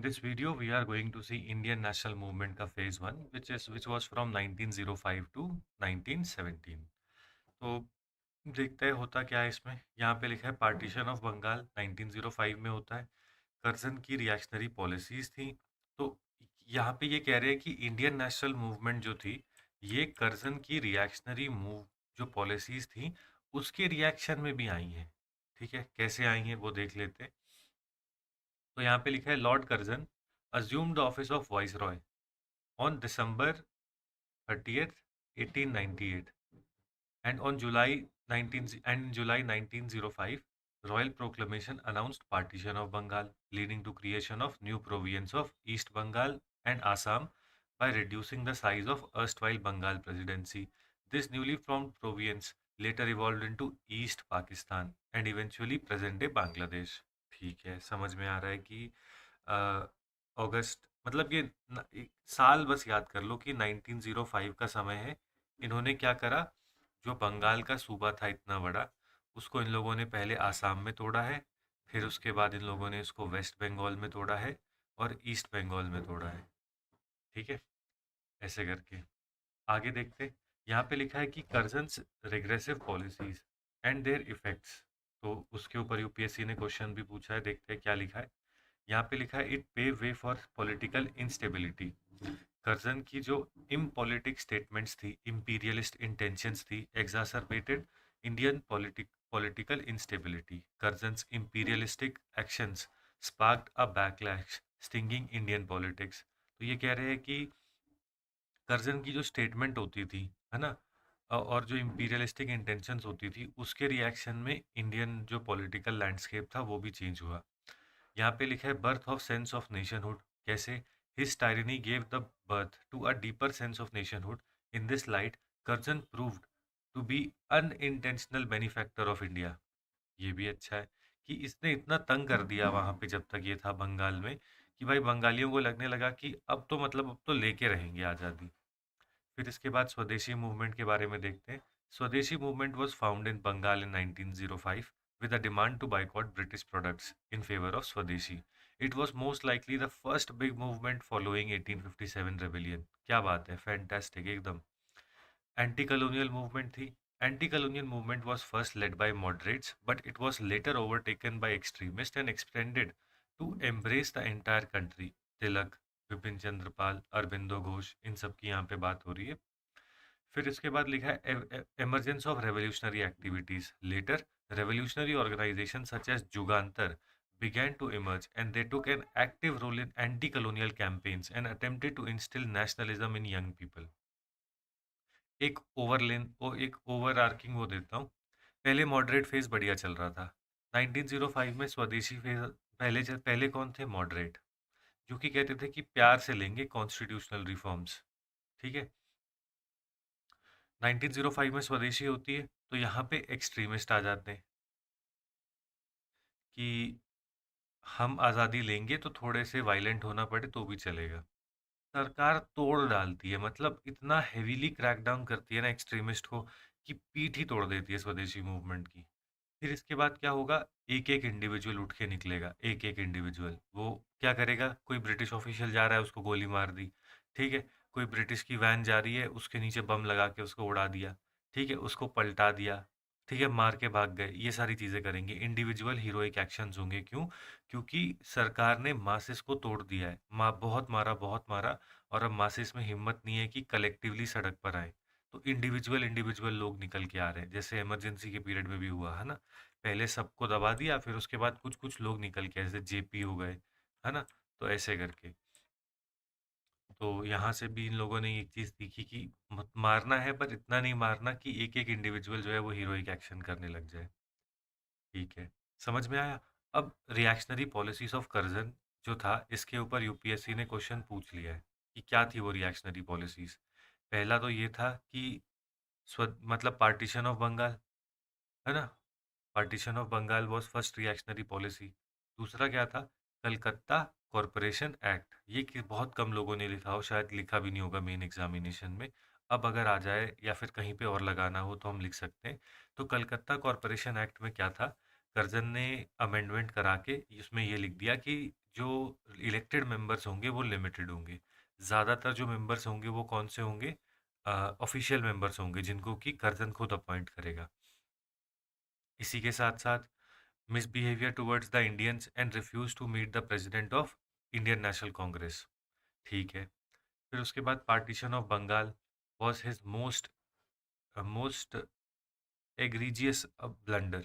In this video, we are going to see Indian national movement का phase one, which was from 1905 to 1917. तो देखते हैं होता क्या है इसमें। यहाँ पे लिखा है पार्टीशन ऑफ बंगाल 1905 में होता है। कर्जन की रिएक्शनरी पॉलिसीज थी। तो यहाँ पे ये कह रहे हैं कि इंडियन नेशनल मूवमेंट जो थी, ये कर्जन की रिएक्शनरी मूव जो पॉलिसीज थी उसके रिएक्शन में भी आई हैं। ठीक है, कैसे आई हैं वो देख लेते हैं। तो यहाँ पे लिखा है Lord Curzon assumed the office of Viceroy on December 30th, 1898, and on July 1905, Royal Proclamation announced partition of Bengal, leading to creation of new province of East Bengal and Assam by reducing the size of erstwhile Bengal Presidency. This newly formed province later evolved into East Pakistan and eventually present-day Bangladesh. ठीक है, समझ में आ रहा है कि अगस्त मतलब ये एक साल बस याद कर लो कि 1905 का समय है। इन्होंने क्या करा, जो बंगाल का सूबा था इतना बड़ा, उसको इन लोगों ने पहले आसाम में तोड़ा है, फिर उसके बाद इन लोगों ने इसको वेस्ट बंगाल में तोड़ा है और ईस्ट बंगाल में तोड़ा है। ठीक है, ऐसे करके आगे देखते हैं। यहाँ पे लिखा है कि Curzon's regressive policies and their effects. तो उसके ऊपर यूपीएससी ने क्वेश्चन भी पूछा है, देखते हैं क्या लिखा है। यहाँ पे लिखा है it pave way for political instability. Curzon की जो इम्पॉलिटिक स्टेटमेंट्स थी, इंपीरियलिस्ट इंटेंशंस थी, exacerbated Indian political instability. Curzon's imperialistic actions sparked a backlash stinging Indian politics. तो ये कह रहे हैं कि कर्जन की जो स्टेटमेंट होती थी, है ना, और जो इंपीरियलिस्टिक इंटेंशंस होती थी, उसके रिएक्शन में इंडियन जो पॉलिटिकल लैंडस्केप था वो भी चेंज हुआ। यहाँ पे लिखा है birth of sense of nationhood. कैसे? His tyranny gave the birth to a deeper sense of nationhood. In this light Curzon proved to be unintentional benefactor of India. ये भी अच्छा है कि इसने इतना तंग कर दिया वहां पे जब तक ये था बंगाल में, कि भाई बंगालियों को लगने लगा कि अब तो लेके रहेंगे आज़ादी। फिर इसके बाद स्वदेशी मूवमेंट के बारे में देखते हैं। Swadeshi movement was found in Bengal in 1905 with a demand to boycott British products in favor of Swadeshi. It was most likely the first big movement following 1857 rebellion. क्या बात है, फैंटास्टिक एकदम। एंटी कॉलोनियल मूवमेंट थी। Anti colonial movement was first led by moderates, but it was later overtaken by extremists and extended to embrace the entire country. तिलक, विपिन चंद्रपाल, अरबिंदो घोष, इन सब की यहाँ पे बात हो रही है। फिर इसके बाद लिखा है emergence of revolutionary activities. Later, revolutionary organizations such as Jugantar began to emerge, and they took an active role in anti-colonial campaigns and attempted to instill nationalism in young people. एक ओवर आर्किंग वो देता हूँ। पहले moderate phase बढ़िया चल रहा था। 1905 में स्वदेशी फेज पहले कौन थे? मॉडरेट, जो कि कहते थे कि प्यार से लेंगे कॉन्स्टिट्यूशनल रिफॉर्म्स। ठीक है, 1905 में स्वदेशी होती है तो यहाँ पे एक्सट्रीमिस्ट आ जाते हैं कि हम आज़ादी लेंगे तो थोड़े से वायलेंट होना पड़े तो भी चलेगा। सरकार तोड़ डालती है, मतलब इतना हेवीली क्रैकडाउन करती है ना एक्सट्रीमिस्ट को कि पीठ ही तोड़ देती है स्वदेशी मूवमेंट की। फिर इसके बाद क्या होगा? एक एक इंडिविजुअल उठ के निकलेगा, एक एक इंडिविजुअल। वो क्या करेगा? कोई ब्रिटिश ऑफिशियल जा रहा है, उसको गोली मार दी। ठीक है, कोई ब्रिटिश की वैन जा रही है, उसके नीचे बम लगा के उसको उड़ा दिया। ठीक है, उसको पलटा दिया। ठीक है, मार के भाग गए। ये सारी चीज़ें करेंगे, इंडिविजुअल हीरोइक एक्शंस होंगे। क्यों? क्योंकि सरकार ने मासेस को तोड़ दिया है। बहुत मारा, बहुत मारा, और अब मासेस में हिम्मत नहीं है कि कलेक्टिवली सड़क पर आए। तो इंडिविजुअल इंडिविजुअल लोग निकल के आ रहे हैं, जैसे इमरजेंसी के पीरियड में भी हुआ है ना। पहले सबको दबा दिया, फिर उसके बाद कुछ कुछ लोग निकल के, जैसे जेपी हो गए, है ना। तो ऐसे करके, तो यहाँ से भी इन लोगों ने एक चीज़ सीखी कि मारना है, पर इतना नहीं मारना कि एक एक इंडिविजुअल जो है वो हीरोइक एक्शन करने लग जाए। ठीक है, समझ में आया। अब रिएक्शनरी पॉलिसीज ऑफ कर्जन जो था, इसके ऊपर यूपीएससी ने क्वेश्चन पूछ लिया है कि क्या थी वो रिएक्शनरी पॉलिसीज। पहला तो ये था कि मतलब पार्टीशन ऑफ बंगाल, है ना। Partition of Bengal was first reactionary policy. दूसरा क्या था? Calcutta corporation act. ये कि बहुत कम लोगों ने लिखा हो, शायद लिखा भी नहीं होगा मेन एग्जामिनेशन में। अब अगर आ जाए या फिर कहीं पे और लगाना हो तो हम लिख सकते हैं। तो कलकत्ता कॉरपोरेशन एक्ट में क्या था? कर्जन ने अमेंडमेंट करा के इसमें ये लिख दिया कि जो इलेक्टेड मेंबर्स होंगे वो लिमिटेड होंगे। ज़्यादातर जो मेंबर्स होंगे वो कौन से होंगे? ऑफिशियल मेंबर्स होंगे जिनको कि कर्जन खुद अपॉइंट करेगा। इसी के साथ साथ misbehaviour towards the Indians and refuse to meet the president of Indian national Congress. ठीक है। फिर उसके बाद partition of Bengal was his most most egregious blunder,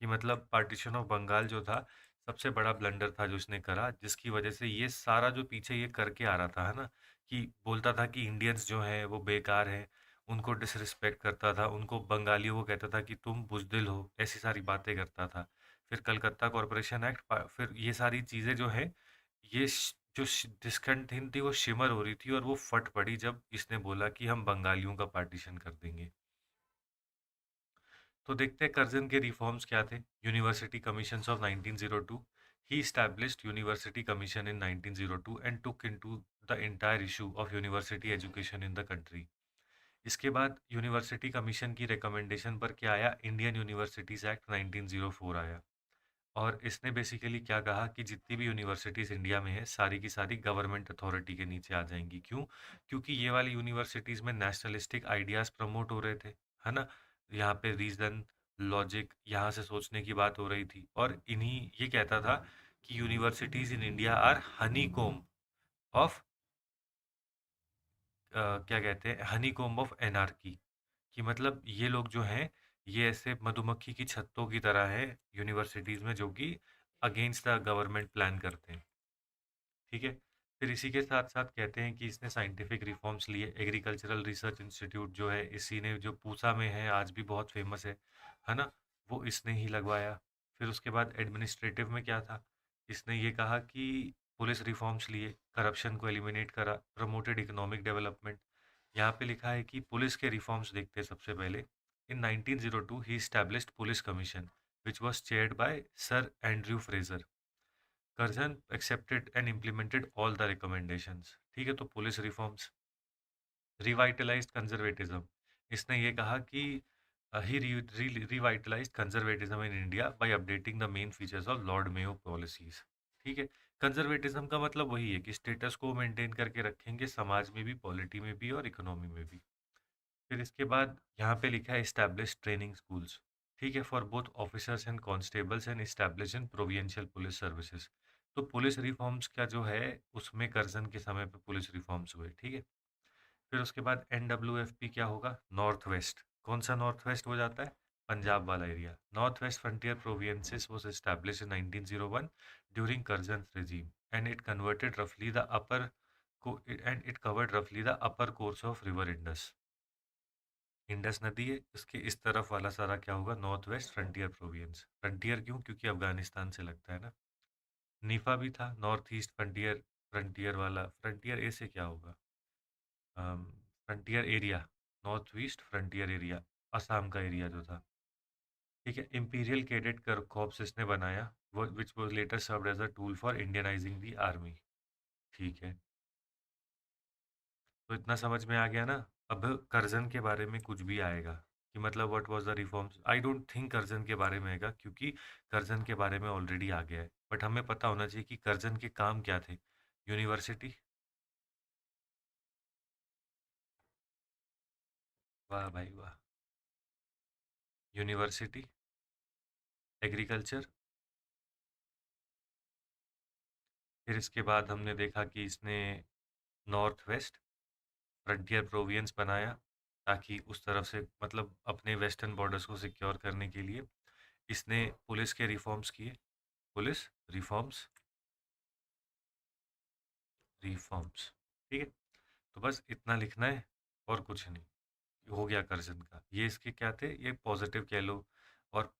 कि मतलब पार्टीशन ऑफ बंगाल जो था सबसे बड़ा ब्लंडर था जो इसने करा, जिसकी वजह से ये सारा जो पीछे ये करके आ रहा था, है ना, कि बोलता था कि इंडियंस जो हैं वो बेकार हैं, उनको डिसरिस्पेक्ट करता था, उनको बंगालियों को कहता था कि तुम बुजदिल हो, ऐसी सारी बातें करता था। फिर कलकत्ता कॉरपोरेशन एक्ट, फिर ये सारी चीज़ें जो है, ये जो डिस्कंटिन्यू थी वो शिमर हो रही थी और वो फट पड़ी जब इसने बोला कि हम बंगालियों का पार्टीशन कर देंगे। तो देखते हैं कर्जन के रिफॉर्म्स क्या थे। University commissions of 1902, he established university commission in 1902 and took into the entire issue of university education in the country. इसके बाद यूनिवर्सिटी कमीशन की रिकमेंडेशन पर क्या आया? इंडियन यूनिवर्सिटीज़ एक्ट 1904 आया। और इसने बेसिकली क्या कहा कि जितनी भी यूनिवर्सिटीज़ इंडिया में है सारी की सारी गवर्नमेंट अथॉरिटी के नीचे आ जाएंगी। क्यों? क्योंकि ये वाली यूनिवर्सिटीज़ में नेशनलिस्टिक आइडियाज़ प्रमोट हो रहे थे, है ना। यहाँ पे रीज़न, लॉजिक, यहाँ से सोचने की बात हो रही थी, और इन्हीं ये कहता था कि universities in India are honeycomb of, क्या कहते हैं, हनी कोम ऑफ एनार्की, कि मतलब ये लोग जो हैं ये ऐसे मधुमक्खी की छत्तों की तरह है यूनिवर्सिटीज़ में, जो कि अगेंस्ट द गवर्नमेंट प्लान करते हैं। ठीक है। फिर इसी के साथ साथ कहते हैं कि इसने साइंटिफिक रिफॉर्म्स लिए। एग्रीकल्चरल रिसर्च इंस्टीट्यूट जो है इसी ने, जो पूसा में है आज भी बहुत फेमस है ना, वो इसने ही लगवाया। फिर उसके बाद एडमिनिस्ट्रेटिव में क्या था? इसने ये कहा कि पुलिस रिफॉर्म्स लिए, करप्शन को एलिमिनेट करा, प्रमोटेड इकोनॉमिक डेवलपमेंट। यहाँ पे लिखा है कि पुलिस के रिफॉर्म्स देखते हैं सबसे पहले। इन 1902 ही established police commission which was chaired by sir Andrew Fraser. Curzon accepted and implemented all the recommendations। ठीक है। तो पुलिस रिफॉर्म्स, रिवाइटलाइज्ड कंजर्वेटिज्म, इसने ये कहा कि he revitalised conservatism in India by updating the main features of Lord Mayo policies. ठीक है। Conservatism का मतलब वही है कि स्टेटस को मेंटेन करके रखेंगे, समाज में भी, पॉलिटी में भी और इकोनॉमी में भी। फिर इसके बाद यहाँ पे लिखा है इस्टेब्लिश ट्रेनिंग स्कूल्स, ठीक है, for both officers and constables and establish in provincial police services. तो पुलिस रिफॉर्म्स का जो है उसमें कर्जन के समय पे पुलिस रिफॉर्म्स हुए। ठीक है। फिर उसके बाद NWFP क्या होगा? North west. कौन सा नॉर्थ वेस्ट हो जाता है? पंजाब वाला area. North west frontier provinces was established in 1901 during Curzon regime and it converted roughly the upper and it covered roughly the upper course of river Indus। Indus नदी है, इसके इस तरफ वाला सारा क्या होगा? North west frontier province. Frontier क्यों? क्योंकि अफगानिस्तान से लगता है ना। नीफा भी था, नॉर्थ ईस्ट फ्रंटियर, फ्रंटियर वाला। फ्रंटियर ए से क्या होगा? Frontier area, north east frontier area, Assam का एरिया जो था। ठीक है। इंपीरियल कैडेट कॉर्प्स इसने बनाया, वो which was later served as a tool for Indianising the army. ठीक है। तो इतना समझ में आ गया ना। अब कर्जन के बारे में कुछ भी आएगा कि मतलब what was the reforms, I don't think Curzon के बारे में आएगा, क्योंकि कर्जन के बारे में ऑलरेडी आ गया है। बट हमें पता होना चाहिए कि कर्जन के काम क्या थे। यूनिवर्सिटी, वाह भाई वाह। University, agriculture. फिर इसके बाद हमने देखा कि इसने नॉर्थ वेस्ट फ्रंटियर प्रोविंस बनाया, ताकि उस तरफ से मतलब अपने वेस्टर्न बॉर्डर्स को सिक्योर करने के लिए। इसने पुलिस के रिफॉर्म्स किए। Police reforms, reforms. ठीक है। तो बस इतना लिखना है और कुछ नहीं। हो गया कर्जन का। ये इसके क्या थे? ये पॉजिटिव कह लो। और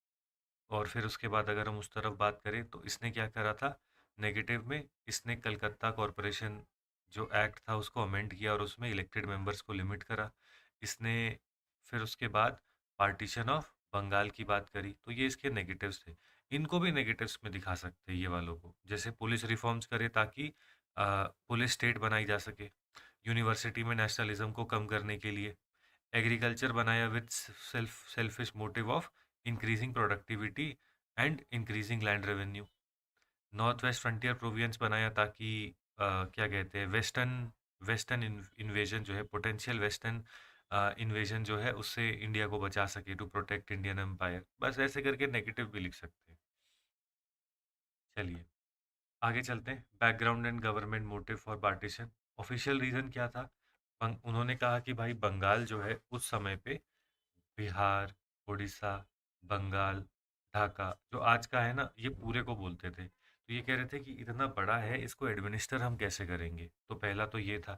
और फिर उसके बाद अगर हम उस तरफ बात करें तो इसने क्या करा था? नेगेटिव में इसने कलकत्ता कॉरपोरेशन जो एक्ट था उसको अमेंड किया और उसमें इलेक्टेड मेंबर्स को लिमिट करा इसने। फिर उसके बाद पार्टीशन ऑफ बंगाल की बात करी, तो ये इसके नेगेटिव्स थे। इनको भी नेगेटिव्स में दिखा सकते हैं ये वालों को, जैसे पुलिस रिफॉर्म्स करे ताकि पुलिस स्टेट बनाई जा सके, यूनिवर्सिटी में नेशनलिज्म को कम करने के लिए, एग्रीकल्चर बनाया with selfish motive of increasing productivity and increasing land revenue. North west frontier province बनाया ताकि क्या कहते हैं, वेस्टर्न वेस्टर्न इन्वेजन जो है, पोटेंशियल वेस्टर्न इन्वेजन जो है, उससे इंडिया को बचा सके, टू प्रोटेक्ट इंडियन एम्पायर। बस ऐसे करके नेगेटिव भी लिख सकते हैं। चलिए आगे चलते हैं। Background and government motive for partition. Official reason क्या था? उन्होंने कहा कि भाई बंगाल जो है उस समय पे बिहार, उड़ीसा, बंगाल, ढाका जो आज का है ना, ये पूरे को बोलते थे। तो ये कह रहे थे कि इतना बड़ा है, इसको एडमिनिस्टर हम कैसे करेंगे? तो पहला तो ये था।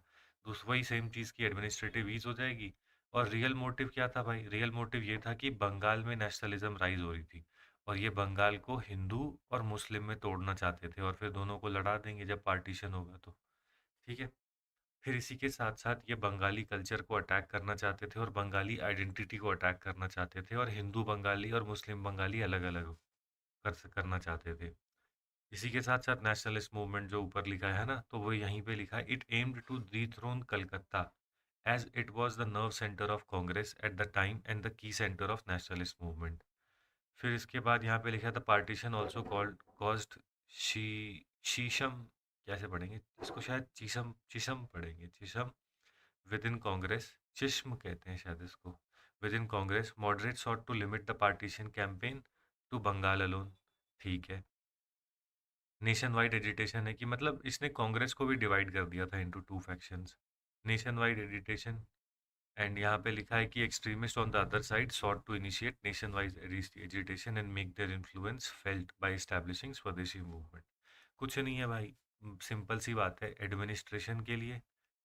दूसरा वही सेम चीज़ की एडमिनिस्ट्रेटिव ईज हो जाएगी। और रियल मोटिव क्या था भाई? रियल मोटिव ये था कि बंगाल में नेशनलिज्म राइज हो रही थी और ये बंगाल को हिंदू और मुस्लिम में तोड़ना चाहते थे और फिर दोनों को लड़ा देंगे जब पार्टीशन होगा तो। ठीक है। फिर इसी के साथ-साथ ये बंगाली कल्चर को अटैक करना चाहते थे और बंगाली आइडेंटिटी को अटैक करना चाहते थे और हिंदू बंगाली और मुस्लिम बंगाली अलग-अलग करना चाहते थे। इसी के साथ-साथ नेशनलिस्ट मूवमेंट जो ऊपर लिखा है ना, तो वो यहीं पे लिखा है, it aimed to dethrone Calcutta as it was the nerve centre of Congress at the time and the key centre of nationalist movement. फिर इसके बाद यहाँ पे लिखा था पार्टीशन ऑल्सो कॉल्ड कॉज्ड शी शीशम, कैसे पढ़ेंगे इसको? शायद चीशम चीशम पढ़ेंगे, चीशम विद इन कांग्रेस, चिश्म कहते हैं शायद इसको। Within Congress moderate sought to limit the partition campaign to Bengal alone. ठीक है। नेशन वाइड एजिटेशन है कि मतलब इसने कांग्रेस को भी डिवाइड कर दिया था into two factions. Nationwide agitation. And यहाँ पे लिखा है कि extremist on the other side sought to initiate nationwide agitation and make their influence felt by establishing Swadeshi movement. कुछ नहीं है भाई, सिंपल सी बात है। एडमिनिस्ट्रेशन के लिए,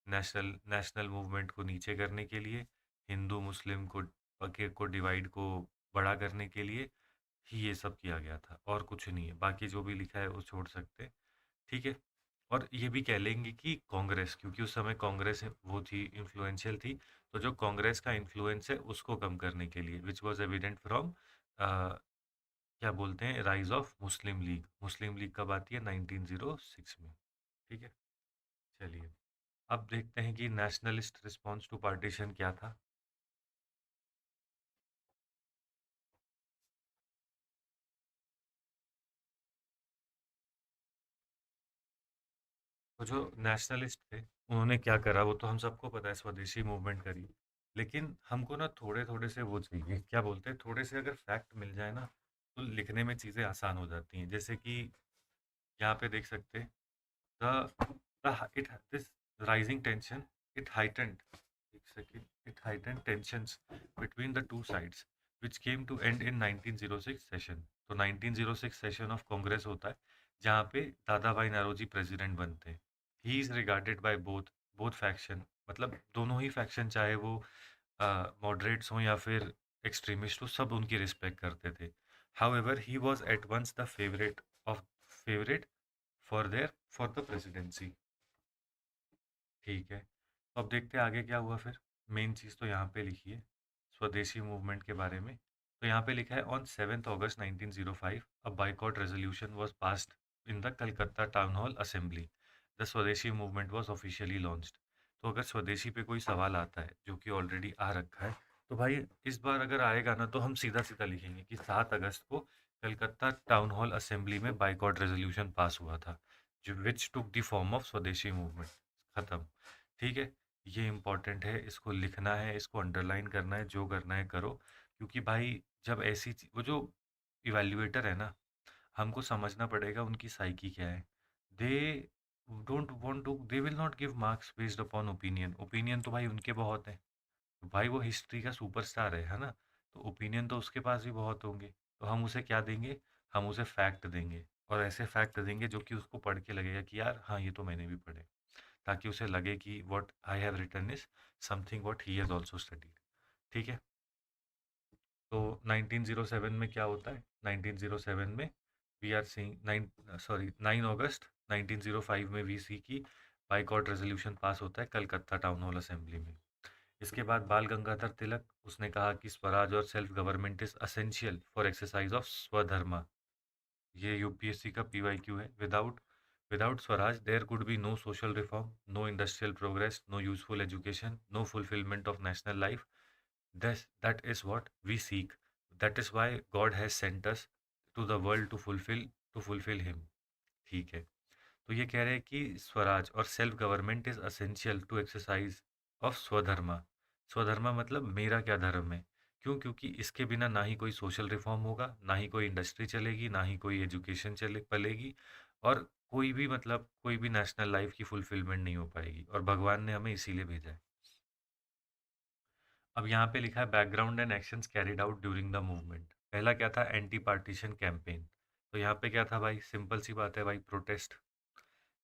नेशनल नेशनल मूवमेंट को नीचे करने के लिए, हिंदू मुस्लिम को डिवाइड को बड़ा करने के लिए ही ये सब किया गया था, और कुछ नहीं है। बाकी जो भी लिखा है वो छोड़ सकते हैं। ठीक है। और ये भी कह लेंगे कि कांग्रेस, क्योंकि उस समय कांग्रेस वो थी, इन्फ्लुएंशियल थी, तो जो कांग्रेस का इन्फ्लुएंस है उसको कम करने के लिए, विच वाज एविडेंट फ्रॉम क्या बोलते हैं, rise of Muslim league. Muslim league कब आती है? 1906 में। ठीक है। चलिए अब देखते हैं कि नेशनलिस्ट रिस्पॉन्स टू पार्टीशन क्या था। तो जो नेशनलिस्ट थे उन्होंने क्या करा वो तो हम सबको पता है, स्वदेशी मूवमेंट करी। लेकिन हमको ना थोड़े थोड़े से वो चाहिए, क्या बोलते हैं, थोड़े से अगर फैक्ट मिल जाए ना तो लिखने में चीज़ें आसान हो जाती हैं। जैसे कि यहाँ पे देख सकते हैं, the it this rising tension, it heightened, एक second, it heightened tensions between the two sides which came to end in 1906 session। तो 1906 सेशन ऑफ कांग्रेस होता है जहाँ पे दादा भाई नारोजी प्रेसिडेंट बनते हैं। He is regarded by both both faction, मतलब दोनों ही फैक्शन, चाहे वो मॉडरेट्स हों या फिर एक्सट्रीमिस्ट हो, सब उनकी रिस्पेक्ट करते थे। However he was at once the favourite for the presidency. ठीक है। तो अब देखते हैं आगे क्या हुआ फिर। मेन चीज़ तो यहाँ पे लिखी है स्वदेशी मूवमेंट के बारे में। तो यहाँ पे लिखा है, on 7 August 1905 a boycott resolution was passed in the Calcutta town hall assembly. The स्वदेशी मूवमेंट वाज ऑफिशियली लॉन्च्ड। तो अगर स्वदेशी पे कोई सवाल आता है जो कि ऑलरेडी आ रखा है, तो भाई इस बार अगर आएगा ना तो हम सीधा सीधा लिखेंगे कि 7 अगस्त को कलकत्ता टाउन हॉल असेंबली में बाइकॉट रेजोल्यूशन पास हुआ था, जो विच टुक द फॉर्म ऑफ स्वदेशी मूवमेंट। खत्म। ठीक है। ये इम्पोर्टेंट है, इसको लिखना है, इसको अंडरलाइन करना है, जो करना है करो। क्योंकि भाई जब वो जो इवैल्यूएटर है ना, हमको समझना पड़ेगा उनकी साइकी क्या है। They don't want to, they will not give marks based upon opinion. Opinion तो भाई उनके बहुत हैं। तो भाई वो हिस्ट्री का सुपरस्टार है ना? तो ओपिनियन तो उसके पास भी बहुत होंगे। तो हम उसे क्या देंगे? हम उसे फैक्ट देंगे, और ऐसे फैक्ट देंगे जो कि उसको पढ़ के लगेगा कि यार हाँ, ये तो मैंने भी पढ़े, ताकि उसे लगे कि what I have written is something what he has also studied. ठीक है। तो 1907 में क्या होता है? 1907 में वी आर सीइंग 9 अगस्त 1905 में वी सी की बाइकॉट रेजोल्यूशन पास होता है कलकत्ता टाउन हॉल असेंबली में। इसके बाद बाल गंगाधर तिलक, उसने कहा कि स्वराज और self government is essential for exercise of swadharma. ये यूपीएससी का पीवाईक्यू है। Without swaraj there could be no social reform, no industrial progress, no useful education, no fulfilment of national life. That is what we seek. That is why God has sent us to the world to fulfill him। ठीक है। तो ये कह रहे हैं कि स्वराज और self government is essential to exercise of swadharma. स्वधर्मा मतलब मेरा क्या धर्म है। क्यों? क्योंकि इसके बिना ना ही कोई सोशल रिफॉर्म होगा, ना ही कोई इंडस्ट्री चलेगी, ना ही कोई एजुकेशन चले पलेगी, और कोई भी मतलब कोई भी नेशनल लाइफ की फुलफिलमेंट नहीं हो पाएगी, और भगवान ने हमें इसीलिए भेजा है। अब यहाँ पे लिखा है background and actions carried out during the movement. पहला क्या था? Anti partition campaign. तो यहाँ पे क्या था भाई? सिंपल सी बात है भाई, प्रोटेस्ट।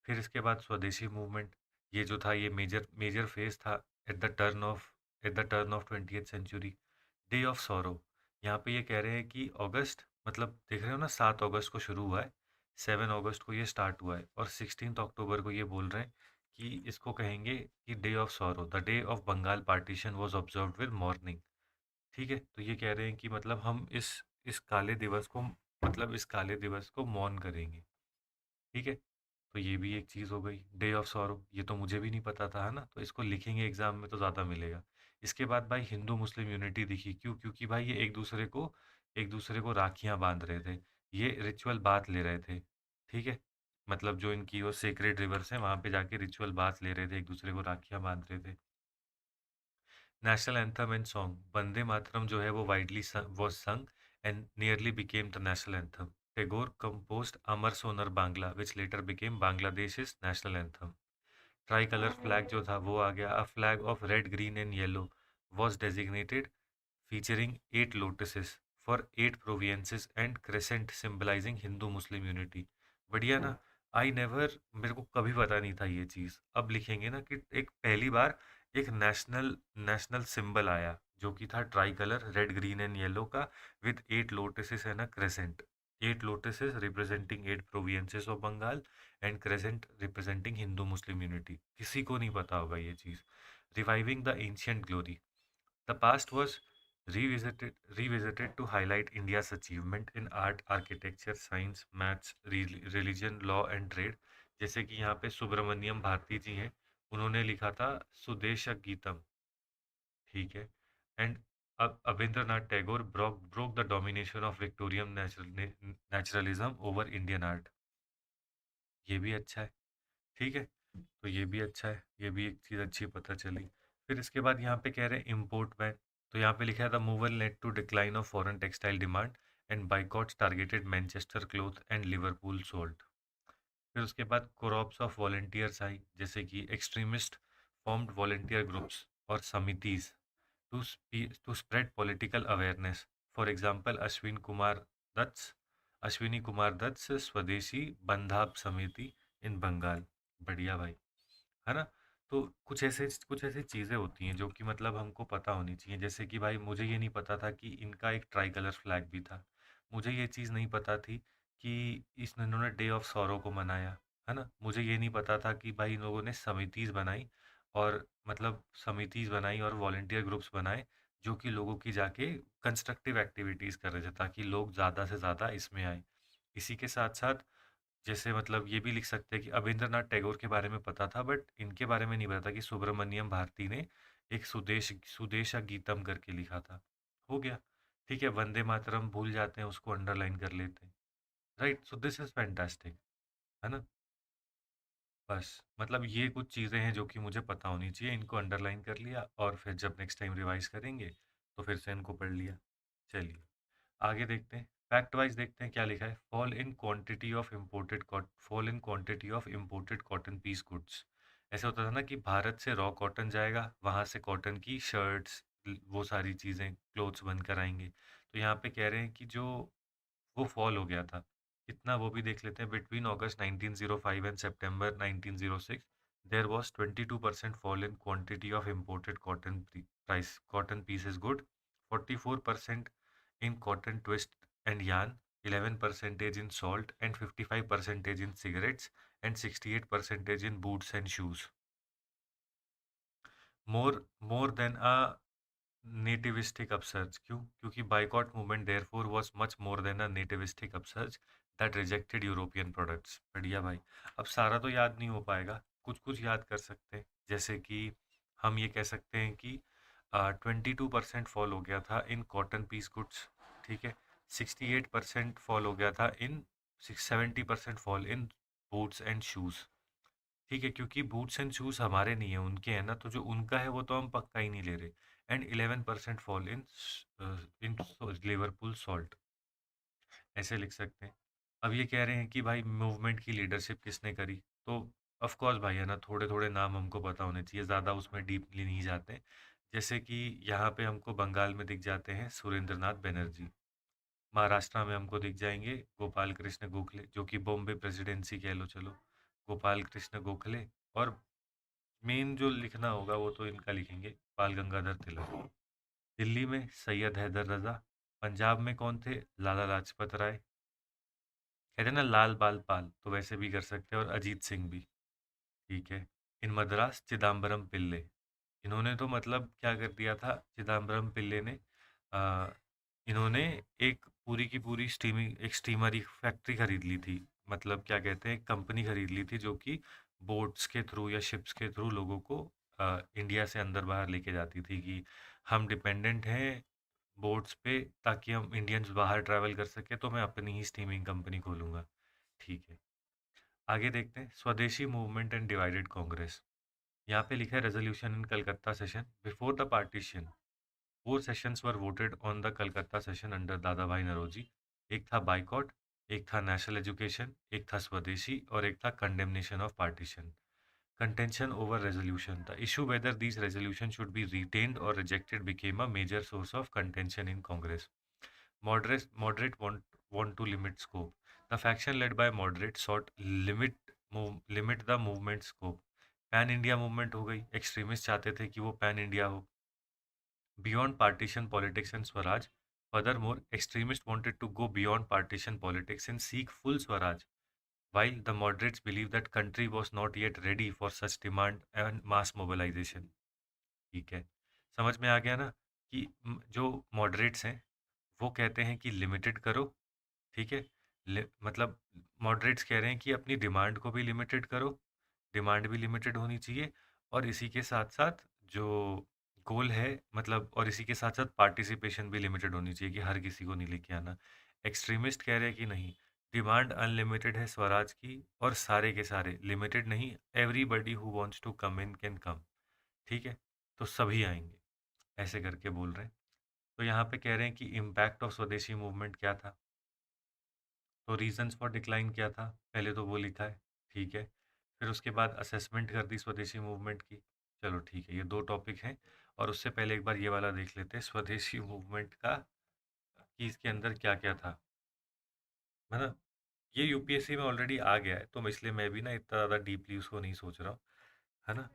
फिर इसके बाद स्वदेशी मूवमेंट, ये जो था ये मेजर मेजर फेज था at the turn of at the turn of 20th century. Day of sorrow, यहाँ पे ये कह रहे हैं कि अगस्त, मतलब देख रहे हो ना, 7 अगस्त को शुरू हुआ है, 7 अगस्त को ये स्टार्ट हुआ है, और 16 अक्टूबर को ये बोल रहे हैं कि इसको कहेंगे कि day of sorrow, the day of Bengal partition was observe with mourning. ठीक है, तो ये कह रहे हैं कि मतलब हम इस काले दिवस को, मतलब इस काले दिवस को मौन करेंगे। ठीक है, तो ये भी एक चीज़ हो गई, डे ऑफ सॉरो। ये तो मुझे भी नहीं पता था, है ना, तो इसको लिखेंगे एग्जाम में तो ज़्यादा मिलेगा। इसके बाद भाई हिंदू मुस्लिम यूनिटी दिखी। क्यों? क्योंकि भाई ये एक दूसरे को राखियां बांध रहे थे, ये रिचुअल बात ले रहे थे। ठीक है, मतलब जो इनकी वो सेक्रेड रिवर्स है, वहां पे जाके रिचुअल बात ले रहे थे, एक दूसरे को राखियां बांध रहे थे। National anthem and song, Vande Mataram जो है वो widely was sung and nearly became the national anthem. Tagore composed Amar Sonar Bangla, which later became Bangladesh's national anthem. Try colour flag जो था वो आ गया। A flag of red green and yellow was designated, featuring 8 lotuses for 8 provinces and crescent symbolizing Hindu Muslim unity. बढ़िया ना। I never, मेरे को कभी पता नहीं था ये चीज़। अब लिखेंगे ना कि एक पहली बार एक नेशनल नेशनल सिंबल आया, जो कि था tricolour red green and yellow का, with 8 lotuses and a crescent. 8 lotuses representing 8 provinces of Bengal and crescent representing Hindu Muslim unity. किसी को नहीं पता होगा ये चीज़। Reviving the ancient glory, the past was revisited to highlight India's achievement in art, architecture, science, maths, religion, law and trade। जैसे कि यहाँ पे सुब्रमण्यम भारती जी हैं, उन्होंने लिखा था सुदेश गीतम। ठीक है, एंड अब अविंद्रनाथ Tagore broke the domination of Victorian naturalism over Indian art। ये भी अच्छा है। ठीक है, तो ये भी अच्छा है, ये भी एक चीज़ अच्छी पता चली। फिर इसके बाद यहाँ पे कह रहे हैं इम्पोर्ट बैन। तो यहाँ पे लिखा है the movement led to decline of foreign textile demand and boycotts targeted Manchester cloth and Liverpool salt. फिर उसके बाद क्रॉप्स ऑफ वॉलेंटियर्स आई, जैसे कि एक्सट्रीमिस्ट फॉर्म्ड वॉलेंटियर ग्रुप्स और samitis to spread political awareness. For example Ashwini Kumar Dutt Swadeshi Bandhab समिति इन बंगाल। बढ़िया भाई, है ना। तो कुछ ऐसे चीज़ें होती हैं जो कि मतलब हमको पता होनी चाहिए। जैसे कि भाई मुझे ये नहीं पता था कि इनका एक ट्राई कलर फ्लैग भी था। मुझे ये चीज़ नहीं पता थी कि इन्होंने डे ऑफ सॉरो को मनाया, है ना। मुझे ये नहीं पता था कि भाई इन लोगों ने समितिज़ बनाई, और मतलब समितिज़ बनाई और वॉलंटियर ग्रुप्स बनाए, जो कि लोगों की जाके कंस्ट्रक्टिव एक्टिविटीज़ कर रहे थे, ताकि लोग ज़्यादा से ज़्यादा इसमें आए। इसी के साथ साथ जैसे मतलब ये भी लिख सकते हैं कि अविंद्रनाथ टैगोर के बारे में पता था, बट इनके बारे में नहीं पता था कि सुब्रमण्यम भारती ने एक सुदेश गीतम करके लिखा था। हो गया। ठीक है, वंदे मातरम भूल जाते हैं, उसको अंडरलाइन कर लेते हैं। Right, so this is fantastic, है ना। बस मतलब ये कुछ चीज़ें हैं जो कि मुझे पता होनी चाहिए, इनको अंडरलाइन कर लिया, और फिर जब नेक्स्ट टाइम रिवाइज करेंगे तो फिर से इनको पढ़ लिया। चलिए आगे देखते हैं, फैक्ट वाइज देखते हैं क्या लिखा है। Fall in quantity of imported cotton piece goods. ऐसा होता था ना कि भारत से रॉ कॉटन जाएगा, वहाँ से कॉटन की शर्ट्स, वो सारी चीज़ें क्लोथ्स बनकर आएंगे। तो यहाँ पे कह रहे हैं कि जो वो फॉल हो गया था, कितना वो भी देख लेते हैं। Between August 1905 and September 1906 there was 22% fall in quantity of imported cotton pieces good, 44% in cotton twist and yarn, 11% in salt, and 55% in cigarettes, and 68% in boots and shoes. More than a nativistic upsurge. क्यों? क्योंकि boycott movement therefore was much more than a nativistic upsurge that rejected European products। बढ़िया भाई। अब सारा तो याद नहीं हो पाएगा, कुछ कुछ याद कर सकते हैं। जैसे कि हम ये कह सकते हैं कि 22% फॉल हो गया था इन कॉटन पीस गुड्स। ठीक है, 68% फॉल हो गया था इन 70% fall in boots and shoes. ठीक है, क्योंकि बूट्स एंड शूज़ हमारे नहीं है, उनके हैं ना, तो जो उनका है वो तो हम पक्का ही नहीं ले रहे। And 11% fall in Liverpool salt, ऐसे लिख सकते हैं। अब ये कह रहे हैं कि भाई मूवमेंट की लीडरशिप किसने करी, तो ऑफ कोर्स भाई है ना, थोड़े थोड़े नाम हमको पता होने चाहिए, ज़्यादा उसमें डीपली नहीं जाते। जैसे कि यहाँ पे हमको बंगाल में दिख जाते हैं सुरेंद्र नाथ बनर्जी, महाराष्ट्र में हमको दिख जाएंगे गोपाल कृष्ण गोखले, जो कि बॉम्बे प्रेसिडेंसी कह लो चलो, गोपाल कृष्ण गोखले। और मेन जो लिखना होगा वो तो इनका लिखेंगे, बाल गंगाधर तिलक। दिल्ली में सैयद हैदर रजा। पंजाब में कौन थे, लाला लाजपत राय। कहते हैं ना लाल बाल पाल, तो वैसे भी कर सकते हैं, और अजीत सिंह भी। ठीक है। इन मद्रास चिदम्बरम पिल्ले, इन्होंने तो मतलब क्या कर दिया था चिदम्बरम पिल्ले ने, आ, इन्होंने एक पूरी की पूरी स्टीमिंग एक स्टीमर एक फैक्ट्री खरीद ली थी, मतलब क्या कहते हैं, एक कंपनी खरीद ली थी जो कि बोट्स के थ्रू या शिप्स के थ्रू लोगों को इंडिया से अंदर बाहर लेके जाती थी, कि हम डिपेंडेंट हैं बोट्स पे, ताकि हम इंडियंस बाहर ट्रैवल कर सके, तो मैं अपनी ही स्टीमिंग कंपनी खोलूंगा। ठीक है। आगे देखते हैं Swadeshi movement and divided Congress. यहाँ पे लिखा है resolution in Calcutta session before the partition, four sessions were voted on the Calcutta session under दादा भाई नरोजी। एक था बाइकॉट, एक था नेशनल एजुकेशन, एक था स्वदेशी, और एक था condemnation of partition. Contention over resolution. The issue whether these resolutions should be retained or rejected became a major source of contention in Congress. Moderate want to limit scope. The faction led by moderate sought limit the movement scope. Pan India movement हो गई, extremist चाहते थे कि वो pan India हो, beyond partition politics and Swaraj. Furthermore extremists wanted to go beyond partition politics and seek full swaraj, while the moderates believed that country was not yet ready for such demand and mass mobilization। ठीक है, समझ में आ गया ना, कि जो moderates हैं वो कहते हैं कि लिमिटेड करो। ठीक है, मतलब मॉडरेट्स कह रहे हैं कि अपनी डिमांड को भी लिमिटेड करो, डिमांड भी लिमिटेड होनी चाहिए, और इसी के साथ साथ जो गोल है, मतलब और इसी के साथ साथ पार्टिसिपेशन भी लिमिटेड होनी चाहिए, कि हर किसी को नहीं लेके आना। एक्सट्रीमिस्ट कह रहे हैं कि नहीं, डिमांड अनलिमिटेड है स्वराज की, और सारे के सारे, लिमिटेड नहीं, everybody who wants to come in can come. ठीक है, तो सभी आएंगे, ऐसे करके बोल रहे हैं। तो यहाँ पे कह रहे हैं कि इम्पैक्ट ऑफ स्वदेशी मूवमेंट क्या था, तो रीजंस फॉर डिक्लाइन क्या था, पहले तो वो लिखा है। ठीक है, फिर उसके बाद असेसमेंट कर दी स्वदेशी मूवमेंट की। चलो ठीक है, ये दो टॉपिक हैं, और उससे पहले एक बार ये वाला देख लेते हैं स्वदेशी मूवमेंट का, कि इसके अंदर क्या क्या था, है ना। ये यूपीएससी में ऑलरेडी आ गया है, तो इसलिए मैं भी ना इतना ज़्यादा डीपली उसको नहीं सोच रहा हूँ, है ना।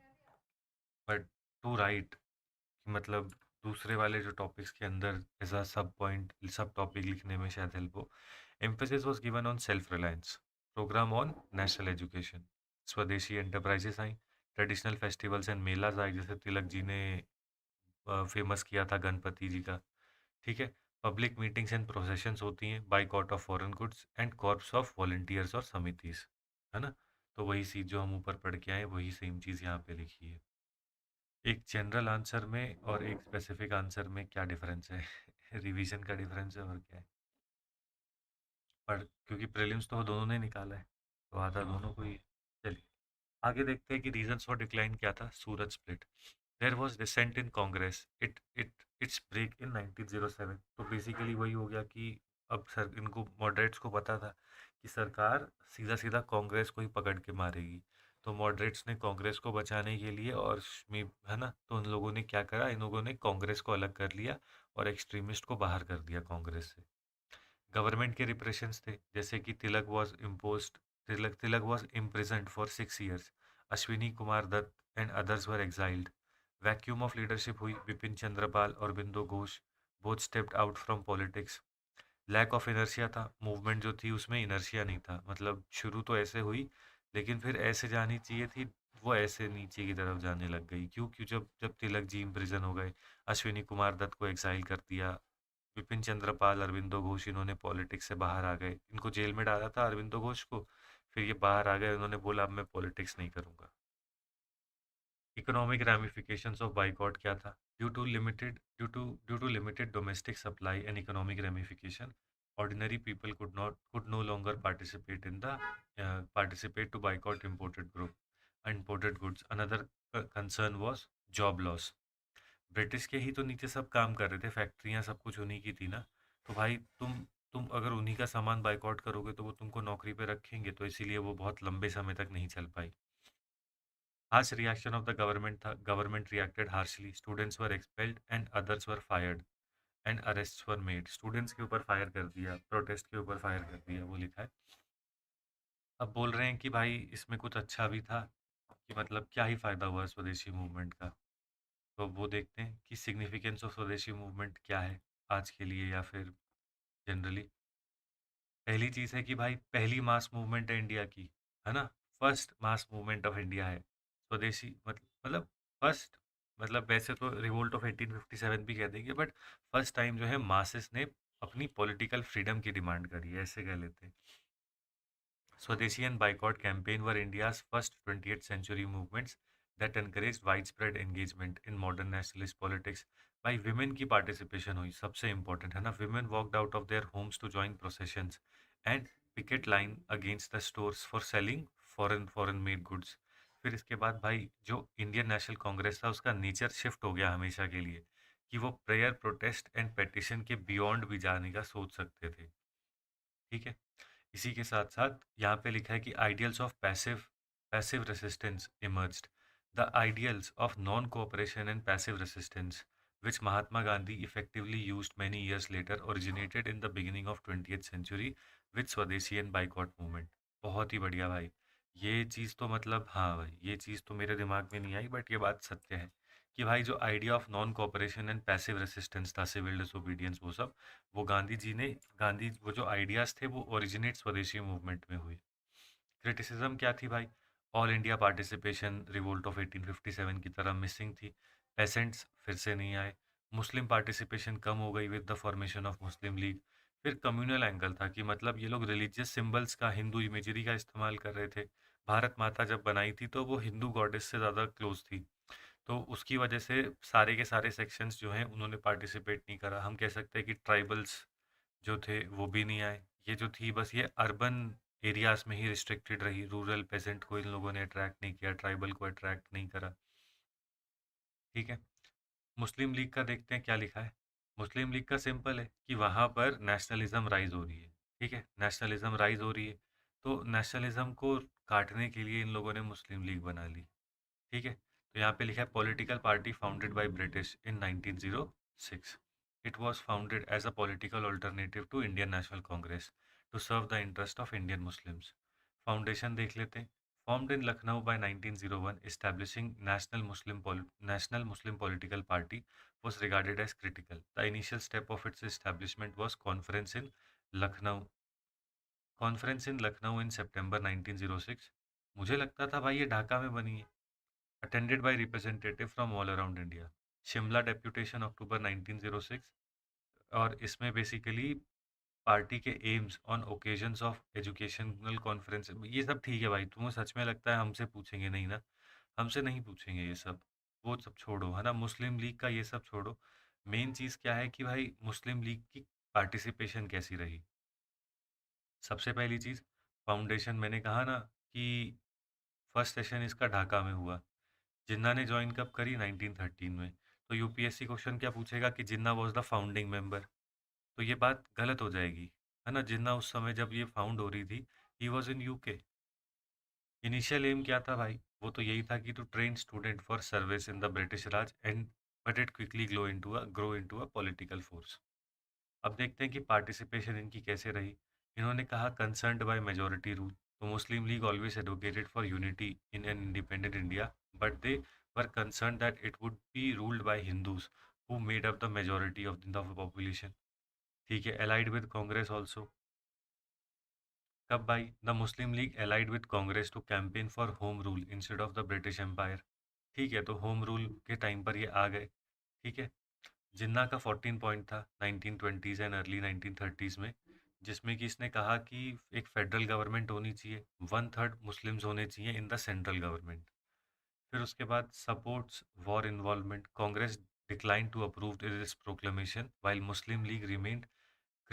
बट टू राइट, मतलब दूसरे वाले जो टॉपिक्स के अंदर ऐसा सब पॉइंट सब टॉपिक लिखने में शायद हेल्प हो। Emphasis was given on self reliance, programme on national education, swadeshi enterprises आई, ट्रेडिशनल फेस्टिवल्स एंड मेलाज आई, जैसे तिलक जी ने फेमस किया था गणपति जी का। ठीक है, पब्लिक मीटिंग्स एंड प्रोसेशंस होती हैं, boycott of foreign goods and corps of volunteers और समितिस, है ना। तो वही चीज़ जो हम ऊपर पढ़ के आए, वही सेम चीज़ यहाँ पे लिखी है। एक जनरल आंसर में और एक स्पेसिफिक आंसर में क्या डिफरेंस है? रिवीजन का डिफरेंस है, और क्या है। पर क्योंकि प्रीलिम्स तो दोनों ने निकाला है, तो आता दोनों को ही है। चलिए आगे देखते हैं कि रीजंस फॉर डिक्लाइन क्या था। Surat split, there was dissent in Congress, its break in 1907। तो बेसिकली वही हो गया कि अब सर इनको मॉडरेट्स को पता था कि सरकार सीधा सीधा कांग्रेस को ही पकड़ के मारेगी, तो मॉडरेट्स ने कांग्रेस को बचाने के लिए, और है ना, तो उन लोगों ने क्या करा, इन लोगों ने कांग्रेस को अलग कर लिया और एक्सट्रीमिस्ट को बाहर कर दिया कांग्रेस से। गवर्नमेंट के रिप्रेशंस थे, जैसे कि Tilak was imprisoned for 6 years, Ashwini Kumar Dutt and others were exiled. Vacuum of leadership हुई, बिपिन चंद्रपाल और Bindu Ghosh both stepped out from politics. Lack of inertia था, मूवमेंट जो थी उसमें इनर्शिया नहीं था, मतलब शुरू तो ऐसे हुई, लेकिन फिर ऐसे जानी चाहिए थी, वो ऐसे नीचे की तरफ जाने लग गई। क्यों क्यों जब जब तिलक जी इम्प्रिजन हो गए, अश्विनी कुमार दत्त को एक्साइल कर दिया, विपिन चंद्रपाल, अरविंदो घोष, इन्होंने पॉलिटिक्स से बाहर आ गए, इनको जेल में डाला था अरविंदो घोष को, फिर ये बाहर आ गए, उन्होंने बोला अब मैं पॉलिटिक्स नहीं करूंगा। इकोनॉमिक रैमिफिकेशंस ऑफ बाइकॉट क्या था, due to limited domestic supply and economic ramification. ordinary people could no longer participate to boycott imported goods. Another concern was job loss. British के ही तो नीचे सब काम कर रहे थे, फैक्ट्रियां सब कुछ उन्हीं की थी ना। तो भाई तुम अगर उन्हीं का सामान बाइकआउट करोगे तो वो तुमको नौकरी पे रखेंगे, तो इसीलिए वो बहुत लंबे समय तक नहीं चल पाई। Harsh reaction of the government था, government reacted harshly, students were expelled and others were fired and arrests were made. Students के ऊपर फायर कर दिया, प्रोटेस्ट के ऊपर फायर कर दिया, वो लिखा है। अब बोल रहे हैं कि भाई इसमें कुछ अच्छा भी था, कि मतलब क्या ही फायदा हुआ स्वदेशी मूवमेंट का। तो वो देखते हैं कि सिग्निफिकेंस ऑफ स्वदेशी मूवमेंट क्या है आज के लिए या फिर जनरली। पहली चीज़ है कि भाई पहली मास मूवमेंट है इंडिया की, है ना। First mass movement of India है स्वदेशी, मतलब फर्स्ट, मतलब वैसे तो रिवोल्ट ऑफ 1857 भी कह देंगे, बट फर्स्ट टाइम जो है मासेस ने अपनी पॉलिटिकल फ्रीडम की डिमांड करी है, ऐसे कह लेते हैं। Swadeshi and boycott campaign were India's first 20th century movements that encouraged widespread engagement in modern nationalist politics. भाई women की participation हुई, सबसे important है ना। Women walked out of their homes to join processions and picket line against the stores for selling foreign made goods. फिर इसके बाद भाई जो इंडियन नेशनल कांग्रेस था उसका नेचर शिफ्ट हो गया हमेशा के लिए, कि वो प्रेयर, प्रोटेस्ट एंड पेटिशन के बियॉन्ड भी जाने का सोच सकते थे। ठीक है। इसी के साथ साथ यहाँ पे लिखा है कि ideals of passive passive resistance emerged. The ideals of non cooperation and passive resistance which Mahatma Gandhi effectively used many years later originated in the beginning of 20th century with Swadeshi and boycott movement। बहुत ही बढ़िया भाई। ये चीज़ तो मतलब हाँ भाई, ये चीज़ तो मेरे दिमाग में नहीं आई, बट ये बात सत्य है कि भाई जो idea of non cooperation and passive resistance था, सिविल डिसोबीडियंस, वो सब, वो गांधी वो जो आइडियाज़ थे वो ओरिजिनेट स्वदेशी मूवमेंट में हुए। क्रिटिसिज्म क्या थी भाई? All India participation revolt of 1857 की तरह मिसिंग थी। पेसेंट्स फिर से नहीं आए। मुस्लिम पार्टिसिपेशन कम हो गई with the formation of Muslim league. फिर कम्युनल एंगल था कि मतलब ये लोग रिलीजियस सिंबल्स का, हिंदू इमेजरी का इस्तेमाल कर रहे थे। भारत माता जब बनाई थी तो वो हिंदू गॉडेस से ज़्यादा क्लोज थी, तो उसकी वजह से सारे के सारे सेक्शंस जो हैं उन्होंने पार्टिसिपेट नहीं करा। हम कह सकते हैं कि ट्राइबल्स जो थे वो भी नहीं आए। ये जो थी बस ये अर्बन एरियाज में ही रिस्ट्रिक्टेड रही, रूरल पेजेंट को इन लोगों ने अट्रैक्ट नहीं किया, ट्राइबल को अट्रैक्ट नहीं करा। ठीक है। मुस्लिम लीग का देखते हैं क्या लिखा है। मुस्लिम लीग का सिंपल है कि वहाँ पर नेशनलिज्म राइज हो रही है। ठीक है, नेशनलिज्म राइज हो रही है, तो नेशनलिज्म को काटने के लिए इन लोगों ने मुस्लिम लीग बना ली। ठीक है। तो यहाँ पे लिखा है political party founded by British in 1906। It was founded as a political alternative to Indian national Congress to serve the interest of Indian Muslims. Foundation देख लेते हैं। Formed in Lucknow by 1901, establishing national Muslim political party was regarded as critical. The initial step of its establishment was Lucknow Conference in Lucknow in September 1906। मुझे लगता था भाई ये ढाका में बनी है। Attended by representative from all around India. Shimla deputation October 1906। और इसमें बेसिकली पार्टी के aims on occasions of educational conference, ये सब ठीक है भाई। तुम्हें सच में लगता है हमसे पूछेंगे नहीं ना? हमसे नहीं पूछेंगे ये सब, वो सब छोड़ो, है ना। मुस्लिम लीग का ये सब छोड़ो। मेन चीज़ क्या है कि भाई मुस्लिम लीग की पार्टिसिपेशन कैसी रही। सबसे पहली चीज़, फाउंडेशन, मैंने कहा ना कि फर्स्ट सेशन इसका ढाका में हुआ। जिन्ना ने ज्वाइन कब करी? 1913 में। तो यूपीएससी क्वेश्चन क्या पूछेगा कि जिन्ना वाज द फाउंडिंग मेंबर, तो ये बात गलत हो जाएगी, है ना। जिन्ना उस समय जब ये फाउंड हो रही थी, he was in UK. Initial aim क्या था भाई? वो तो यही था कि to train student for service in the British Raj and but it quickly grow into a political force. अब देखते हैं कि पार्टिसिपेशन इनकी कैसे रही। इन्होंने कहा कंसर्न्ड बाय मेजोरिटी रूल। तो Muslim League always advocated for unity in an independent India, but they were concern that it would be ruled by Hindus who made up the majority of the population. ठीक है। Allied with Congress also. कब भाई? The Muslim League allied with Congress to campaign for home rule instead of the British empire. ठीक है, तो home rule के time पर ये आ गए। ठीक है। जिन्ना का 14 पॉइंट था 1920s एंड अर्ली 1930s में, जिसमें कि इसने कहा कि एक फेडरल गवर्नमेंट होनी चाहिए, वन थर्ड मुस्लिम्स होने चाहिए इन द सेंट्रल गवर्नमेंट। फिर उसके बाद supports war involvement, Congress decline to approve this proclamation while Muslim League remained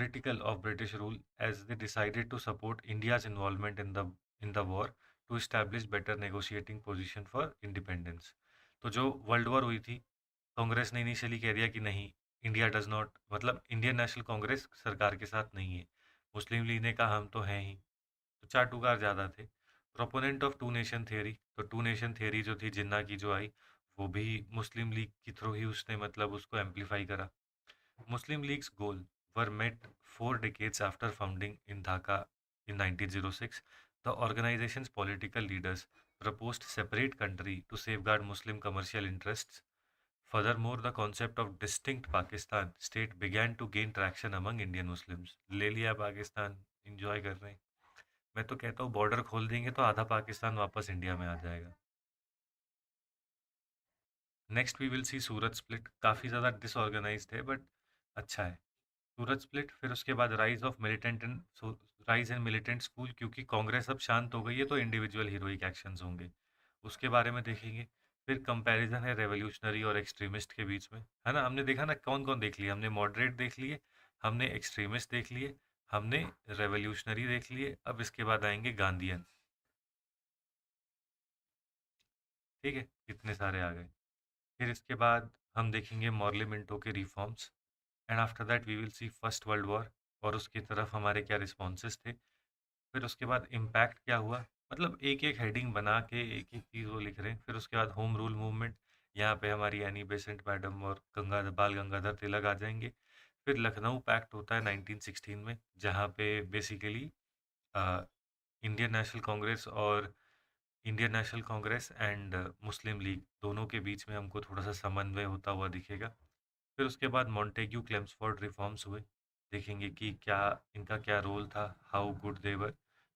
critical of British rule as they decided to support India's involvement in the war to establish better negotiating position for independence. तो जो world war हुई थी, कांग्रेस ने initially कह दिया कि नहीं, India does not, मतलब इंडियन नेशनल कांग्रेस सरकार के साथ नहीं है। मुस्लिम लीग ने कहा हम तो हैं ही। तो चाटुकार ज़्यादा थे। Proponent of two nation theory, तो टू नेशन थियरी जो थी जिन्ना की जो आई, वो भी मुस्लिम लीग के थ्रू ही उसने मतलब उसको एम्पलीफाई करा। Muslim League's goal were met 4 decades after founding in Dhaka in 1906. The organization's political leaders proposed separate country to safeguard Muslim commercial interests. Furthermore, the concept of distinct Pakistan state began to gain traction among Indian Muslims. ले लिया Pakistan, enjoy कर रहे हैं। मैं तो कहता हूँ border खोल देंगे तो आधा पाकिस्तान वापस इंडिया में आ जाएगा। Next we will see Surat split, काफ़ी ज़्यादा डिसऑर्गेनाइज्ड है बट अच्छा है। सूरत स्प्लिट, फिर उसके बाद राइज एंड मिलिटेंट स्कूल, क्योंकि कांग्रेस अब शांत हो गई है तो इंडिविजुअल हीरोइक एक्शंस होंगे, उसके बारे में देखेंगे। फिर कंपैरिजन है रेवोल्यूशनरी और एक्सट्रीमिस्ट के बीच में, है ना। हमने देखा ना कौन कौन देख लिया, हमने मॉडरेट देख लिए, हमने एक्सट्रीमिस्ट देख लिए, हमने रेवोल्यूशनरी देख लिए, अब इसके बाद आएंगे गांधीयन। ठीक है, कितने सारे आ गए। फिर इसके बाद हम देखेंगे मॉर्ले मिंटो के reforms, and after that we will see First World War और उसकी तरफ हमारे क्या रिस्पॉन्सेस थे। फिर उसके बाद इम्पैक्ट क्या हुआ, मतलब एक एक हेडिंग बना के एक एक चीज़ वो लिख रहे हैं। फिर उसके बाद होम रूल मूवमेंट, यहाँ पे हमारी एनी बेसेंट मैडम और बाल गंगाधर तिलक आ जाएंगे। फिर लखनऊ पैक्ट होता है 1916 में, जहाँ पे बेसिकली इंडियन नेशनल कांग्रेस और Indian national Congress and Muslim league दोनों के बीच में हमको थोड़ा सा समन्वय होता हुआ दिखेगा। फिर उसके बाद मॉन्टेग्यू क्लेम्सफोर्ड रिफॉर्म्स हुए, देखेंगे कि क्या इनका क्या रोल था, हाउ गुड दे वर।